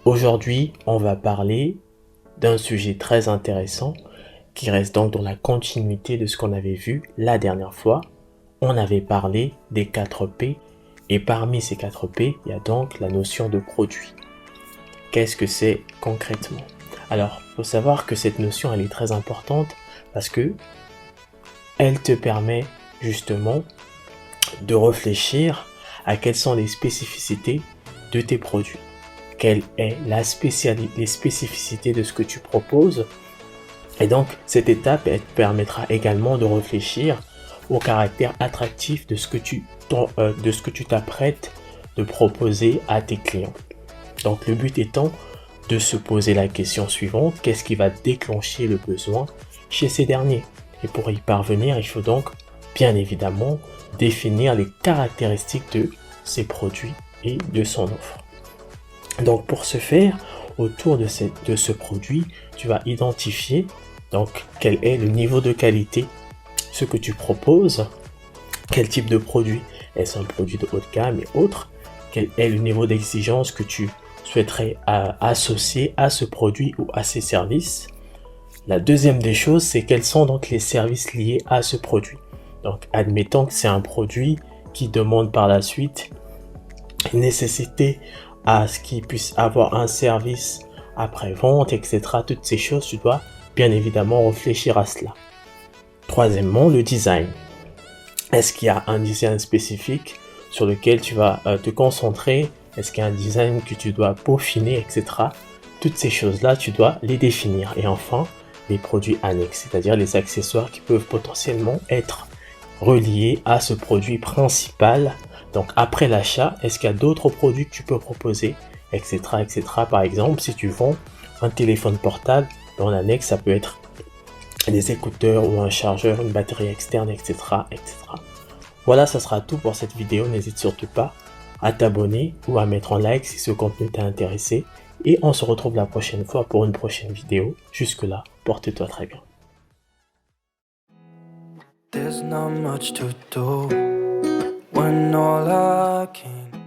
Aujourd'hui, on va parler d'un sujet très intéressant qui reste donc dans la continuité de ce qu'on avait vu la dernière fois. On avait parlé des 4 P et parmi ces 4 P, il y a donc la notion de produit. Qu'est-ce que c'est concrètement? Alors, il faut savoir que cette notion, elle est très importante parce que elle te permet justement de réfléchir à quelles sont les spécificités de tes produits. Quelle est les spécificités de ce que tu proposes. Et donc, cette étape, elle te permettra également de réfléchir au caractère attractif de ce que tu t'apprêtes de proposer à tes clients. Donc, le but étant de se poser la question suivante, qu'est-ce qui va déclencher le besoin chez ces derniers? Et pour y parvenir, il faut donc, bien évidemment, définir les caractéristiques de ces produits et de son offre. Donc pour ce faire, autour de ce produit, tu vas identifier donc quel est le niveau de qualité, ce que tu proposes, quel type de produit, est-ce un produit de haut de gamme et autres, quel est le niveau d'exigence que tu souhaiterais associer à ce produit ou à ces services. La deuxième des choses, c'est quels sont donc les services liés à ce produit. Donc admettons que c'est un produit qui demande par la suite une nécessité à ce qu'il puisse avoir un service après-vente, etc. Toutes ces choses, tu dois bien évidemment réfléchir à cela. Troisièmement, le design. Est-ce qu'il y a un design spécifique sur lequel tu vas te concentrer? Est-ce qu'il y a un design que tu dois peaufiner, etc. Toutes ces choses-là, tu dois les définir. Et enfin, les produits annexes, c'est-à-dire les accessoires qui peuvent potentiellement être reliés à ce produit principal. Donc après l'achat, est-ce qu'il y a d'autres produits que tu peux proposer, etc., etc. Par exemple, si tu vends un téléphone portable, dans l'annexe, ça peut être des écouteurs ou un chargeur, une batterie externe, etc., etc. Voilà, ça sera tout pour cette vidéo. N'hésite surtout pas à t'abonner ou à mettre en like si ce contenu t'a intéressé. Et on se retrouve la prochaine fois pour une prochaine vidéo. Jusque-là, porte-toi très bien. There's not much to do when all I can